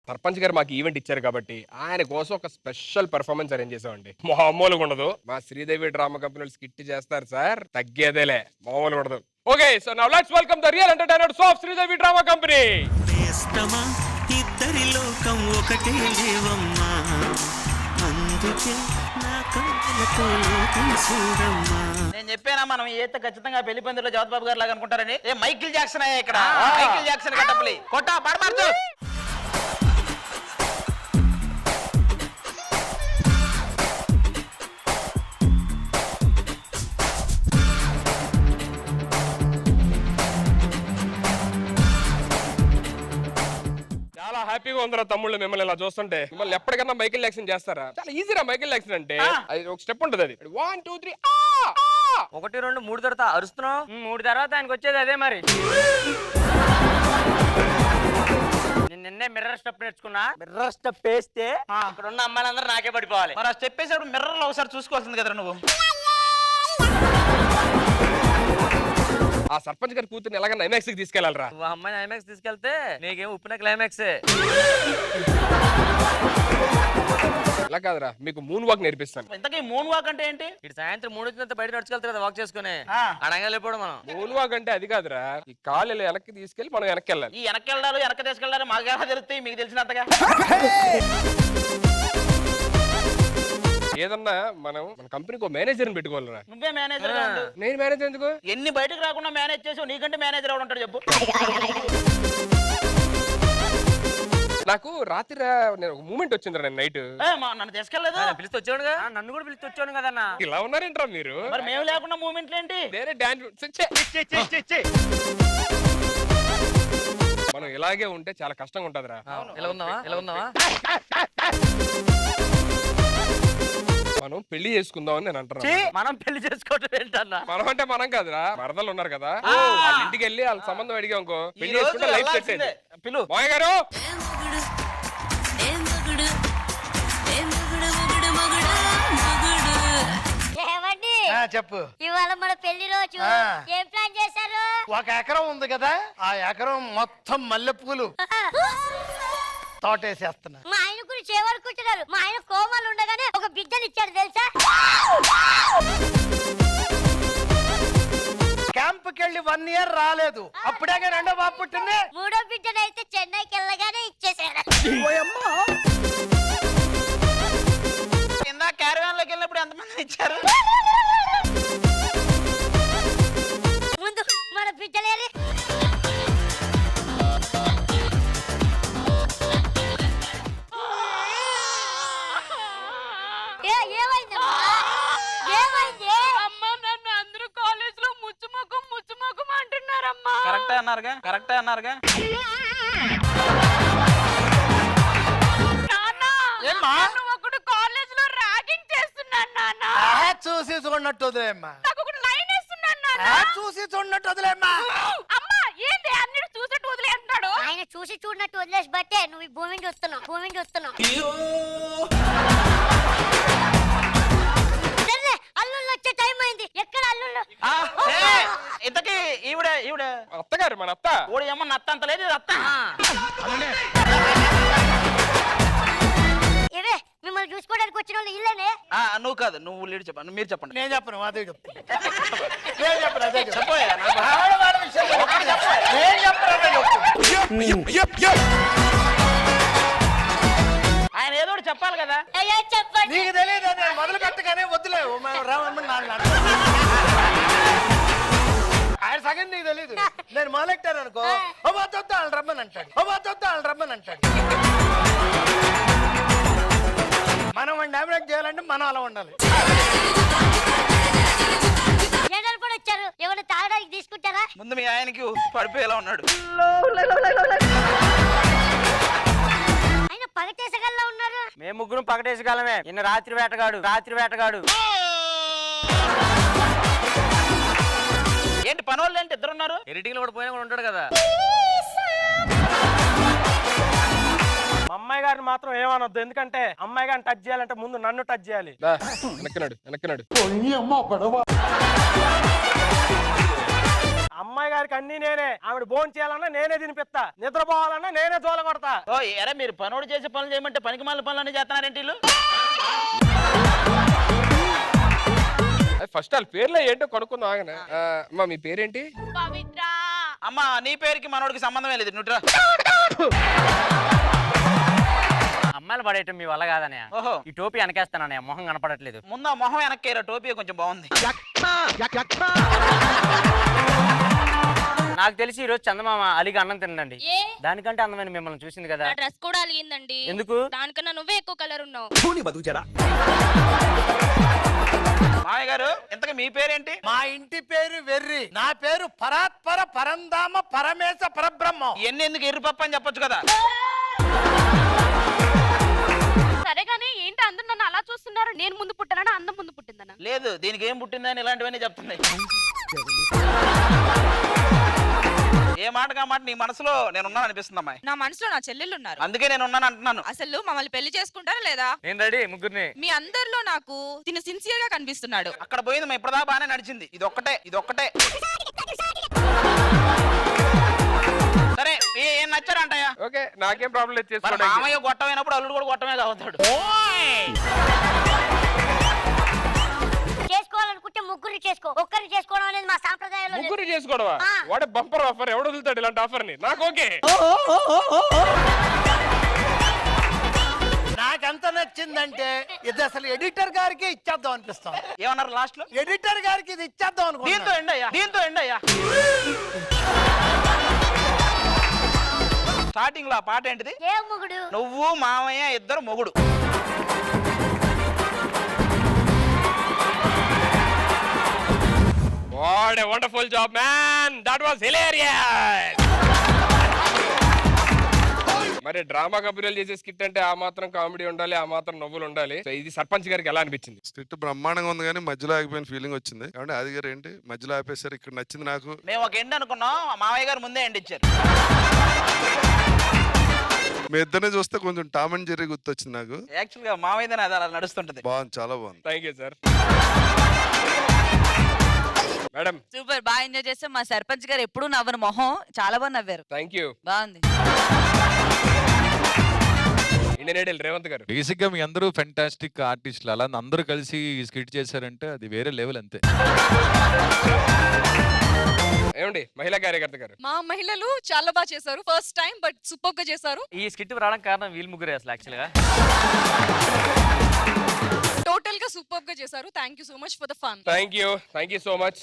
సర్పంచ్ గారు మాకు ఈవెంట్ ఇచ్చారు కాబట్టి ఆయన కోసం ఒక స్పెషల్ పెర్ఫార్మెన్స్ అరేంజ్ చేసామండి. మామూలుగా ఉండదు. మా శ్రీదేవి డ్రామా కంపెనీ స్కిట్ చేస్తారు సార్, తగ్గేదేలే, మామూలుగా ఉండదు. Okay, so now let's welcome the real entertainers of Sridevi drama company. ఇద్దరి లోకం ఒకటే లేవమ్మా, అందుకే నా కళ్ళతో లోకం చూడమ్మా. నేను చెప్పానా మనం ఏత ఖచ్చితంగా పెళ్లి పందిలో జగత్ బాబు గారు లాగా అనుకుంటారని. ఏ మైకిల్ జాక్సన్ అయ్యా ఇక్కడ, మైకిల్ జాక్సన్ కట్టపల్లి కొట్టా పడమార్చు. చాలా హ్యాపీగా ఉందిరా తమ్ముళ్ళు మిమ్మల్ని ఇలా చూస్తుంటే. మిమ్మల్ని ఎప్పటికన్నా మైకిల్ జాక్సన్ చేస్తారా? చాలా ఈజీరా మైకిల్ జాక్సన్ అంటే. అది ఒక స్టెప్ ఉంటుంది, అది 1 2 3 1 2 3 తర్వాత అరుస్తున్నావు. 3 తర్వాత ఆయనకు వచ్చేది అదే మరి. నిన్నే మిర్రర్ స్టెప్ నేర్చుకున్నా. మిర్రర్ స్టెప్ వేస్తే ఇక్కడ ఉన్న అమ్మాయిలందరూ నాకే పడిపోవాలి. మరి ఆ స్టెప్ వేసేప్పుడు మిర్రర్ లో ఒకసారి చూసుకోవాల్సింది కదా నువ్వు. ఆ సర్పంచ్ గారి కూతుర్ని ఎలాగన్నా ఐమాక్స్ కి తీసుకెళ్లాలరా. నువ్వు అమ్మాయిని ఐమాక్స్ తీసుకెళ్తే నీకేం ఉప్పిన క్లైమాక్సే. అలా కాదురా, మీకు మూన్ వాక్ నేర్పిస్తాను. ఇంతకీ మూన్ వాక్ అంటే ఏంటి? ఇటు సాయంత్రం 3 వచ్చినంత బయట నడుచుకెళ్తారు కదా వాక్ చేసుకుని. అడగా వెళ్ళిపోవడం మనం. మూన్ వాక్ అంటే అది కాదురా, ఈ కాళ్ళు ఇలా వెనక్కి తీసుకెళ్లి మనం వెనక్కి వెళ్ళాలి. ఈ వెనక్కి వెళ్ళాలి వెనక్కి తీసుకెళ్ళాలి మాకు ఎలా తెలుస్తాయి, మీకు తెలిసినంతగా. ఏదన్నా మనం మన కంపెనీకి ఒక మేనేజర్ పెట్టుకోవాలరా. నువ్వే మేనేజర్. నేను మేనేజర్ ఎందుకు? ఎన్ని బయటకు రాకుండా మేనేజ్ చేసావు, నీకంటే మేనేజర్ ఎవడు ఉంటాడు చెప్పు. నాకు రాత్రి నేను ఒక మూమెంట్ వచ్చిందిరా, నేను నైట్. నన్ను తీసుకెళ్ళలేదు. పిలిస్తే వచ్చాడుగా, నన్ను కూడా పిలిస్తే వచ్చాను కదన్నా. ఇలా ఉన్నారేంట్రా మీరు? మరి మేము లేకుండా మూమెంట్లు ఏంటి? వేరే డాన్స్ మనం ఇలాగే ఉంటే చాలా కష్టంగా ఉంటదిరా. ఇలా ఉన్నావా? మనం పెళ్లి చేసుకుందామని నేను అంటాను. మనం పెళ్లి చేసుకోవటం ఏంటన్నా? మనం అంటే మనం కాదురా, మరదలు ఉన్నారు కదా, వాళ్ళ ఇంటికి వెళ్ళి వాళ్ళ సంబంధం అడిగా ఇంకో పెళ్లి చేసుకుంటే లైఫ్ సెట్. పిలు మాయ గారు, చెప్పు. ఇవాళ మన పెళ్లి రోజు ఏం ప్లాన్ చేశారు? 1 ఎకరం ఉంది కదా, ఆ ఎకరం మొత్తం మల్లెపూలు తోటేసేస్తున్నా. మా ఆయన గురించి ఏమనుకుంటున్నారు? మా ఆయన కోమాలు ఉండగానే ఒక బిడ్డని ఇచ్చాడు తెలుసా? క్యాంపుకి వెళ్ళి 1 ఇయర్ రాలేదు, అప్పుడే రెండో బాబు పుట్టింది. 3వ బిడ్డని అయితే చెన్నైకి వెళ్ళగానే ఇచ్చేసాడు. కింద క్యారవాన్ లోకి వెళ్ళినప్పుడు ఎంతమంది ఇచ్చారు? ముందు మన బిడ్డలేరి. కరెక్టే అన్నారుగా. చూసి చూడనట్టు వదిలేమ్మా, చూసి చూడనట్టు వదిలేమ్మా. ఆయన చూసి చూడనట్టు వదిలేసి బట్టే నువ్వు ఈ భూమిని చూస్తున్నావు. అల్లుళ్ళు వచ్చే టైం అయింది. ఎక్కడ అల్లుళ్ళు? ఇంతకీ ఈవిడ అత్తగారు, మన అత్త. ఓడి ఏమో నత్త అంత లేదు, అత్త. ఇవే మిమ్మల్ని చూసుకోవడానికి వచ్చిన వాళ్ళు ఇల్లేనే. నువ్వు కాదు, నువ్వు లీడ్ చెప్పండి, మీరు చెప్పండి. నేను చెప్పను, అదే చెప్తాను. ఆయన ఏదో చెప్పాలి కదా. చెప్పండి. నీకు తెలియదు, నేను మొదలు పెట్టగానే వద్దులేవు ఆయన సగం నీకు తెలీదు. నేను మొదలెట్టాను అనుకో, వాళ్ళు రమ్మని అంటాడు. మనం డామినేట్ చేయాలంటే మనం అలా ఉండాలి. జనాలు కూడా వచ్చారు, ఎవరు తాగడానికి తీసుకుంటారా? ముందు మీ ఆయనకి పడిపోయేలా ఉన్నాడు. ఆయన పగటేసగల్లా ఉన్నారు. మేము ముగ్గురం పగటేసగలమే. నిన్న రాత్రి వేటగాడు. ఏంటి పనోళ్ళు ఏంటి ఇద్దరు ఉన్నారు? ఎడిటింగ్ లో కూడా పోయినా కూడా ఉంటాడు కదా. అమ్మాయి గారిని మాత్రం ఏమనొద్దు, ఎందుకంటే అమ్మాయి గారిని టచ్ చేయాలంటే ముందు నన్ను టచ్ చేయాలి. వెనక్కినాడు. అమ్మాయి గారికి అన్ని నేనే. ఆవిడ భోజనం చేయాలన్నా నేనే తినిపిస్తా, నిద్రపోవాలన్నా నేనే జోల కొడతా. ఓ ఎరా మీరు పనోడు చేసే పనులు చేయమంటే పనికి మాలిన పనులన్నీ చేస్తున్నారేంటి వీళ్ళు? ఫస్ట్ వాళ్ళ పేర్లో ఏంటో కనుక్కుందాం ఆగనే. అమ్మా మీ పేరేంటి? పవిత్ర. అమ్మా నీ పేరుకి మనోడికి సంబంధమే లేదు. నువ్వురా. అమ్మాయిలు పడేయటం మీ వల్ల కాదనే. ఓహో ఈ టోపీ వెనకేస్తానన్నయ్య, మొహం కనపడట్లేదు. ముందు ఆ మొహం వెనక్కేరా, టోపీ కొంచెం బాగుంది. నాకు తెలిసి ఈ రోజు చందమామ అలిగి అన్నం తినండి. ఏ? దానికంటే అందమైన మిమ్మల్ని చూసింది కదా. నా డ్రెస్ కూడా అలిగిందండి. ఎందుకు? దానికన్నా నువ్వే ఎక్కువ కలర్ ఉన్నావు. మామయ్య గారు ఇంతకు మీ పేరేంటి? మా ఇంటి పేరు వెర్రి, నా పేరు పరాత్పర పరంధామ పరమేశ పరబ్రహ్మం. ఇవన్నీ ఎందుకు ఎర్రిపప్ప అని చెప్పొచ్చు కదా. సరే గానీ ఏంటి అందరూ నన్ను అలా చూస్తున్నారు? నేను ముందు పుట్టానా అందం ముందు పుట్టిందనా? లేదు దీనికి ఏం పుట్టిందని ఇలాంటివన్నీ చెప్తున్నాయి. ఏ మాటగా మాట నీ మనసులో నేనున్నాను అనిపిస్తుంది అమ్మాయి. నా మనసులో నా చెల్లెళ్ళు ఉన్నారు, అందుకే నేను ఉన్నాను అంటున్నాను. అసలు మమ్మల్ని పెళ్లి చేసుకుంటారా లేదా? నేను రెడీ ముగ్గురిని. మీ అందరిలో నాకు తిను సిన్సియర్ గా కనిపిస్తున్నాడు. అక్కడ పోయింది మా ఇప్పటిదా బాగానే నడిచింది. ఇదొక్కటే సరే ఏం నచ్చారంటయ్యా? ఓకే నాకేం ప్రాబ్లం లేదు, మరి చేసుకోండి. మామయ్య గొట్టమైనప్పుడు అల్లుడు కూడా గొట్టమే కావుతాడు. చేసుకోవాలనుకుంటే ముగ్గురు చేసుకో, ఒక్కరిని చేసుకోవడం అనేది మా సాంప్రదాయంలో లేదు. ముగ్గురు చేసుకోవడమా? వాడే బంపర్ ఆఫర్, ఎవడు వదులుతాడు ఇలాంటి ఆఫర్ ని? నాకు ఓకే. నాకెంత నచ్చిందంటే ఇది అసలు ఎడిటర్ గారికి ఇచ్చేద్దాం అనిపిస్తాం. ఏమన్నారు లాస్ట్ లో? ఎడిటర్ గారికి ఇది ఇచ్చేద్దాం అనుకో. దీంతో ఎండయ్యా. స్టార్టింగ్ లో ఆ పాట ఏంటిది? ఏ మొగుడు? నువ్వు మామయ్య ఇద్దరు మొగుడు. What a wonderful job, man! That was hilarious! మరి డ్రామా కంపెనీలు చేసే స్కిట్ అంటే ఆ మాత్రం కామెడీ ఉండాలి, ఆ మాత్రం నవ్వులు ఉండాలి. సో ఇది సర్పంచ్ గారికి ఎలా అనిపించింది? స్క్రిప్ట్ బ్రహ్మాండంగా ఉంది కానీ మధ్యలో ఆగిపోయిన ఫీలింగ్ వచ్చింది. ఏమంటే అది గారు ఏంటి మధ్యలో ఆపేశారు? ఇక్కడ నచ్చింది నాకు. మేము ఒక ఎండ్ అనుకున్నాం, మామయ్య గారు ముందే ఎండ్ ఇచ్చారు. మీ ఇద్దరిని చూస్తే కొంచెం టామ్ అండ్ జెర్రీ గుర్తొచ్చింది నాకు. యాక్చువల్ గా మామయ్యనే అది అలా నడుస్తుంటది. బాగుంది, చాలా బాగుంది. Thank you sir. Madam super, బాగా ఎంజాయ్ చేస్తే మా సర్పంచ్ గారు ఎప్పుడు నవ్వను మొహం చాలా బాగా నవ్వారు. Thank you. బాగుంది. ఇండియన్ ఐడల్ రేవంత్ గారు. బేసిక్ గా మీ అందరూ ఫెంటాస్టిక్ ఆర్టిస్టులు, అలా అందరూ కలిసి స్కిట్ చేశారంటే అది వేరే లెవెల్ అంతే. ఏమండి మహిళా కార్యకర్త గారు? మా మహిళలు చాలా బాగా చేశారు, ఫస్ట్ టైం బట్ సూపర్ గా చేశారు. ఈ స్కిట్ రావడానికి కారణం వీళ్ళు ముగ్గురే అసలు యాక్చువల్ గా. టోటల్ గా సూపర్ గా చేశారు. Thank you so much for the fun. Thank you so much.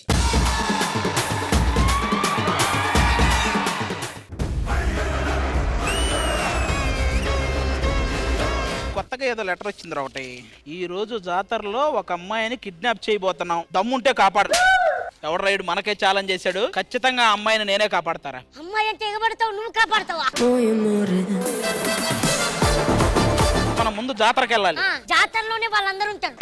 కొత్తగా ఏదో లెటర్ వచ్చింది ఒకటి. ఈ రోజు జాతరలో ఒక అమ్మాయిని కిడ్నాప్ చేయబోతున్నాం, దమ్ముంటే కాపాడు. ఎవడు రైడ్ మనకే ఛాలెంజ్ చేశాడు, ఖచ్చితంగా ఆ అమ్మాయిని నేనే కాపాడతారా? అమ్మాయి అంటే ఎగబడతావు, నువ్వు కాపాడతావా? మనం ముందు జాతరకి వెళ్ళాలి. జాతరలోనే వాళ్ళందరూ ఉంటారు.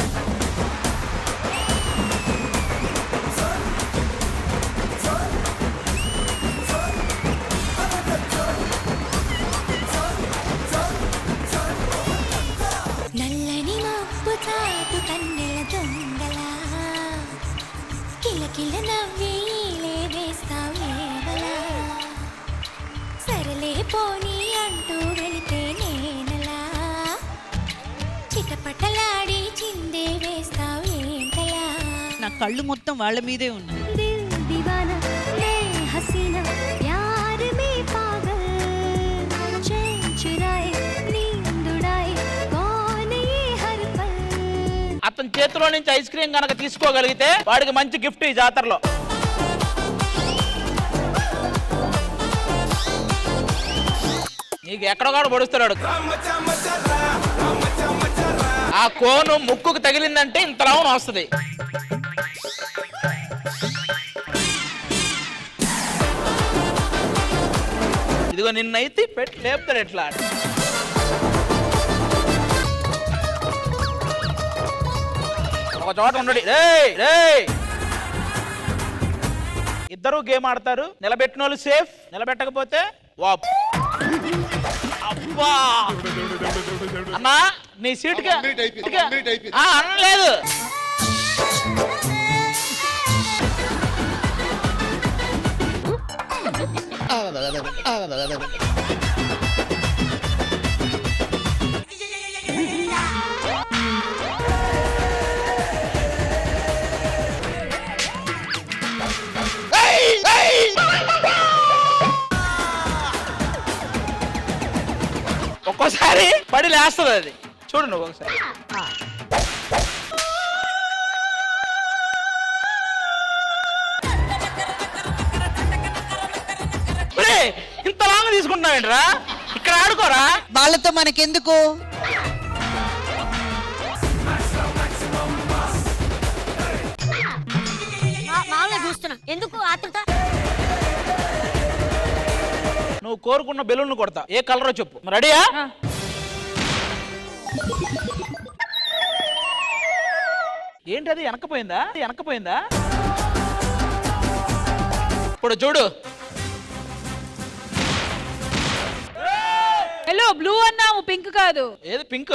నల్లని మబ్బు తాటు కన్నెల దొంగలా కిలకిల నవ్వేలే వేస్తావేవలా సరలే పోనీ అంటూ వెళితే నేనలా చిటపటలాడి చిందే వేస్తావేంటలా. నా కళ్ళు మొత్తం వాళ్ళ మీదే ఉన్నాయి. దిల్ దివానా హే హసీనా ప్యార్ మే పాగల్ చైన్ చురాయే నీంద్ ఉడాయే కౌన్ యే హర్ పల్. అతని చేతిలో నుంచి ఐస్ క్రీమ్ కనుక తీసుకోగలిగితే వాడికి మంచి గిఫ్ట్ ఈ జాతరలో. నీకు ఎక్కడో కూడా పొడుస్తాడు. ఆ కోను ముక్కుకు తగిలిందంటే ఇంత రౌండ్ వస్తుంది. ఇదిగో నిన్నైతే పెట్టి లేపుతాడు ఎట్లా. ఒక చోట ఉండడు. ఇద్దరు గేమ్ ఆడతారు, నిలబెట్టిన వాళ్ళు సేఫ్, నిలబెట్టకపోతే వాప్. అబ్బా అన్నా నీ సీట్ అనలేదు. ఒక్కోసారి పడి లేస్తుంది అది. చూడు నువ్వు ఒకసారి. ఒరేయ్, ఇంత లాంగ్ తీసుకుంటున్నావేంట్రా? ఇక్కడ ఆడుకోరా. వాళ్ళతో మనకెందుకు? మామూలుగా చూస్తున్నా ఎందుకు ఆతృత? నువ్వు కోరుకున్న బెలూన్ కొడతా. ఏ కలరో చెప్పు. రెడీయా? ఏంటది వెనకపోయిందా? వెనకపోయిందా? ఇప్పుడు చూడు. హలో బ్లూ అన్నాము పింక్ కాదు. ఏది పింక్?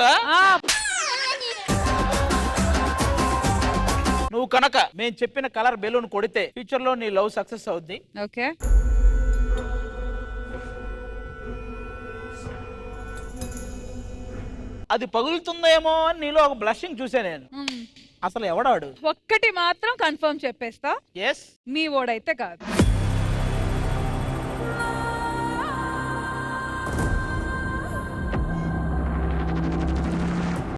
నువ్వు కనుక మేము చెప్పిన కలర్ బెలూన్ కొడితే ఫ్యూచర్ లో నీ లవ్ సక్సెస్ అవుద్ది. ఓకే అది పగులుతుందేమో అని నీలో ఒక బ్లషింగ్ చూసా నేను. అసలు ఎవడాడు? ఒక్కటి మాత్రం కన్ఫర్మ్ చెప్పేస్తా, ఎస్ మీ ఓడైతే కాదు.